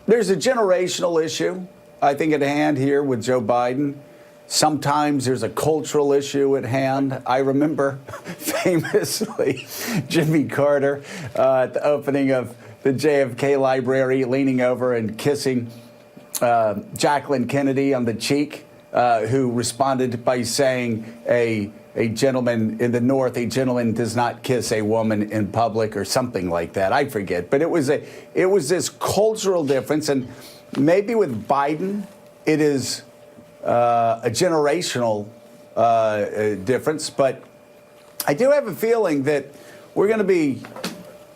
There's a generational issue, I think, at hand here with Joe Biden. Sometimes there's a cultural issue at hand. I remember famously Jimmy Carter at the opening of the JFK Library leaning over and kissing Jacqueline Kennedy on the cheek, who responded by saying a gentleman in the North, a gentleman does not kiss a woman in public or something like that. I forget. But it was this cultural difference. And maybe with Biden, it is a generational difference. But I do have a feeling that we're going to be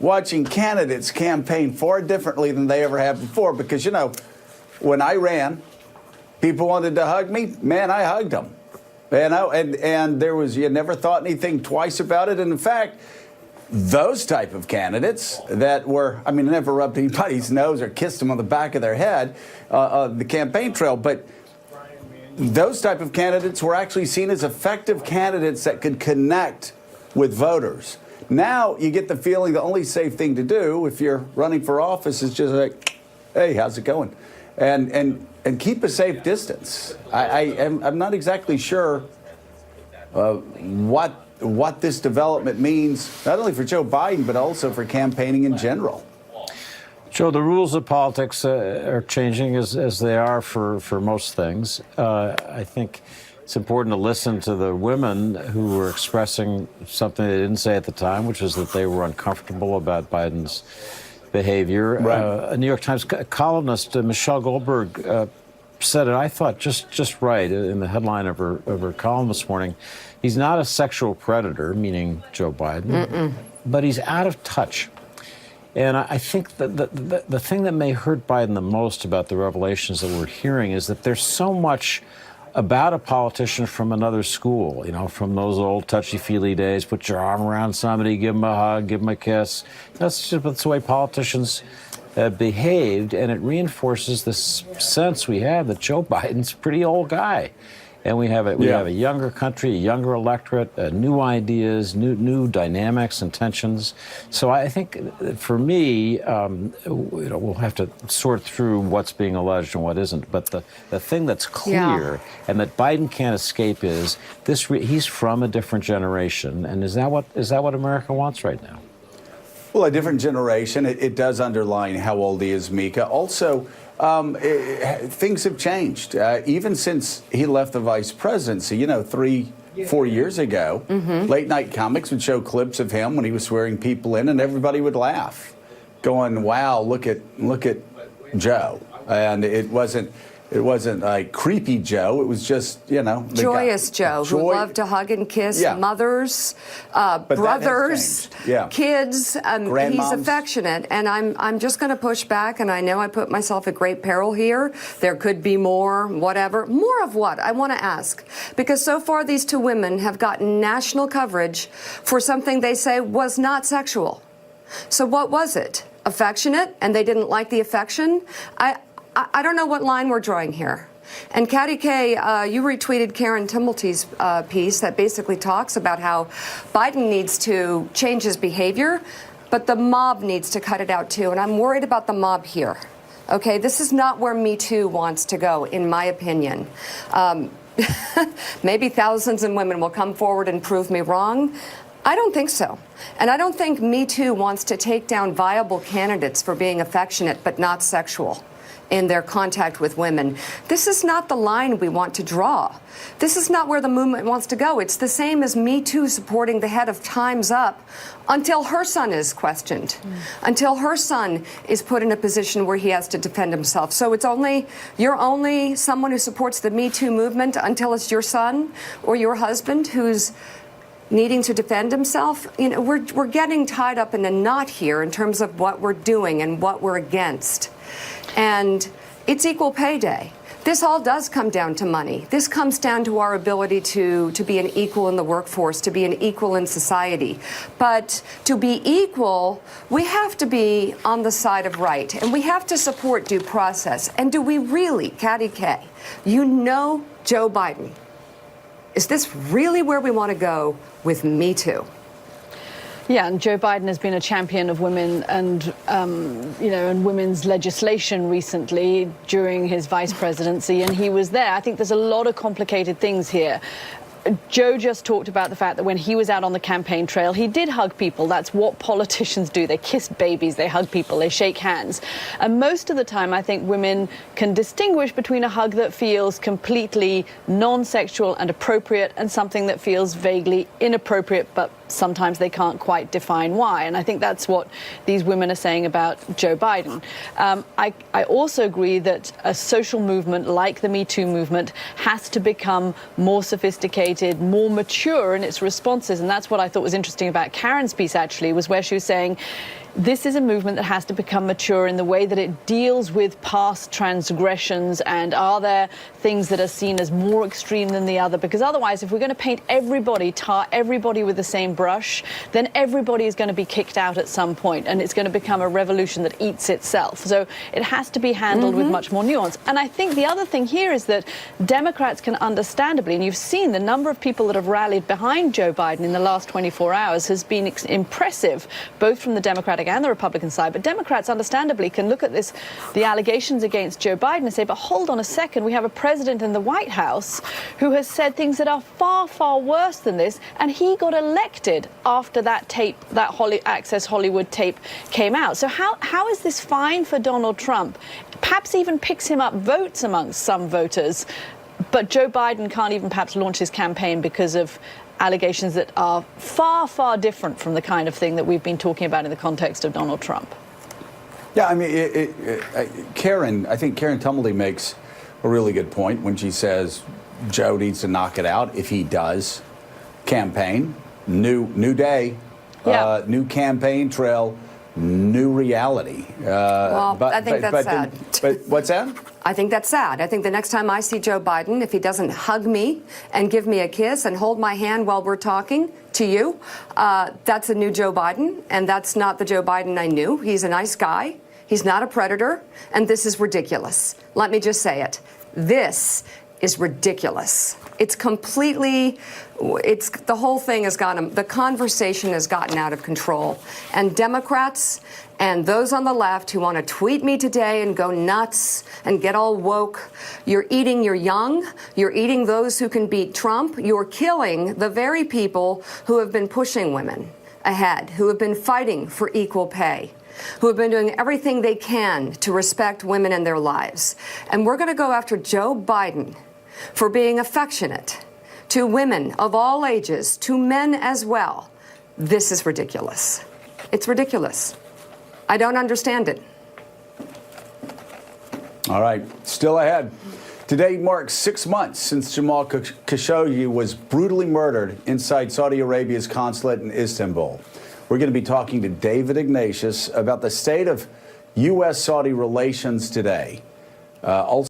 watching candidates campaign far differently than they ever have before. Because, you know, when I ran, people wanted to hug me. Man, I hugged them. You know, and there was, you never thought anything twice about it. And in fact, those type of candidates that were, I mean, I never rubbed anybody's nose or kissed them on the back of their head, the campaign trail, but those type of candidates were actually seen as effective candidates that could connect with voters. Now you get the feeling the only safe thing to do if you're running for office is just like, hey, how's it going? And keep a safe distance. I'm not exactly sure what this development means, not only for Joe Biden, but also for campaigning in general. Joe, the rules of politics are changing as they are for most things. I think it's important to listen to the women who were expressing something they didn't say at the time, which is that they were uncomfortable about Biden's behavior. Right. A New York Times columnist, Michelle Goldberg, said it, I thought, just right in the headline of her column this morning. He's not a sexual predator, meaning Joe Biden, but he's out of touch. And I think that the thing that may hurt Biden the most about the revelations that we're hearing is that there's so much about a politician from another school, you know, from those old touchy-feely days, put your arm around somebody, give them a hug, give them a kiss. That's the way politicians behaved, and it reinforces this sense we have that Joe Biden's a pretty old guy. And we have a younger country, a younger electorate, new ideas, new dynamics and tensions. So I think, for me, we'll have to sort through what's being alleged and what isn't. But the thing that's clear and that Biden can't escape is this: he's from a different generation, and is that what America wants right now? Well, a different generation. It does underline how old he is, Mika. Also, things have changed. Even since he left the vice presidency, you know, 3-4 years ago, late night comics would show clips of him when he was swearing people in, and everybody would laugh, going, wow, look at Joe. And it wasn't like creepy Joe. It was just, you know, joyous Joe who loved to hug and kiss mothers, brothers, kids. He's affectionate, and I'm just going to push back. And I know I put myself at great peril here. There could be more, whatever. More of what? I want to ask, because so far these two women have gotten national coverage for something they say was not sexual. So what was it? Affectionate, and they didn't like the affection? I don't know what line we're drawing here. And Katty Kay, you retweeted Karen Timmelty's piece that basically talks about how Biden needs to change his behavior, but the mob needs to cut it out too. And I'm worried about the mob here. Okay, this is not where Me Too wants to go, in my opinion. Maybe thousands of women will come forward and prove me wrong. I don't think so. And I don't think Me Too wants to take down viable candidates for being affectionate but not sexual in their contact with women. This is not the line we want to draw. This is not where the movement wants to go. It's the same as Me Too supporting the head of Time's Up until her son is questioned, until her son is put in a position where he has to defend himself. So you're only someone who supports the Me Too movement until it's your son or your husband who's needing to defend himself. You know, we're getting tied up in a knot here in terms of what we're doing and what we're against. And it's equal pay day. This all does come down to money. This comes down to our ability to be an equal in the workforce, to be an equal in society. But to be equal, we have to be on the side of right, and we have to support due process. And do we really, Katty Kay, you know Joe Biden, is this really where we want to go with Me Too? Yeah, and Joe Biden has been a champion of women and, and women's legislation recently during his vice presidency, and he was there. I think there's a lot of complicated things here. Joe just talked about the fact that when he was out on the campaign trail, he did hug people. That's what politicians do. They kiss babies, they hug people, they shake hands. And most of the time, I think women can distinguish between a hug that feels completely non-sexual and appropriate and something that feels vaguely inappropriate, but sometimes they can't quite define why. And I think that's what these women are saying about Joe Biden. I also agree that a social movement like the Me Too movement has to become more sophisticated, more mature in its responses. And that's what I thought was interesting about Karen's piece, actually, was where she was saying, this is a movement that has to become mature in the way that it deals with past transgressions, and are there things that are seen as more extreme than the other? Because otherwise, if we're going to paint everybody, tar everybody with the same brush, then everybody is going to be kicked out at some point, and it's going to become a revolution that eats itself. So it has to be handled with much more nuance. And I think the other thing here is that Democrats can understandably, and you've seen the number of people that have rallied behind Joe Biden in the last 24 hours has been impressive, both from the Democratic and the Republican side. But Democrats understandably can look at this, the allegations against Joe Biden, and say, but hold on a second, we have a president in the White House who has said things that are far, far worse than this, and he got elected after that tape, that Access Hollywood tape came out. So how is this fine for Donald Trump? Perhaps even picks him up votes amongst some voters, but Joe Biden can't even perhaps launch his campaign because of allegations that are far, far different from the kind of thing that we've been talking about in the context of Donald Trump. Yeah, I mean, I think Karen Tumblety makes a really good point when she says Joe needs to knock it out. If he does, campaign, new day, new campaign trail, new reality. I think that's sad. But what's that? I think that's sad. I think the next time I see Joe Biden, if he doesn't hug me and give me a kiss and hold my hand while we're talking to you, that's a new Joe Biden, and that's not the Joe Biden I knew. He's a nice guy. He's not a predator, and this is ridiculous. Let me just say it. This is ridiculous. It's completely, the whole thing has gotten, the conversation has gotten out of control. And Democrats and those on the left who want to tweet me today and go nuts and get all woke, you're eating your young, you're eating those who can beat Trump, you're killing the very people who have been pushing women ahead, who have been fighting for equal pay, who have been doing everything they can to respect women in their lives. And we're going to go after Joe Biden for being affectionate to women of all ages, to men as well. This is ridiculous. It's ridiculous. I don't understand it. All right, still ahead. Today marks 6 months since Jamal Khashoggi was brutally murdered inside Saudi Arabia's consulate in Istanbul. We're going to be talking to David Ignatius about the state of U.S.-Saudi relations today. Also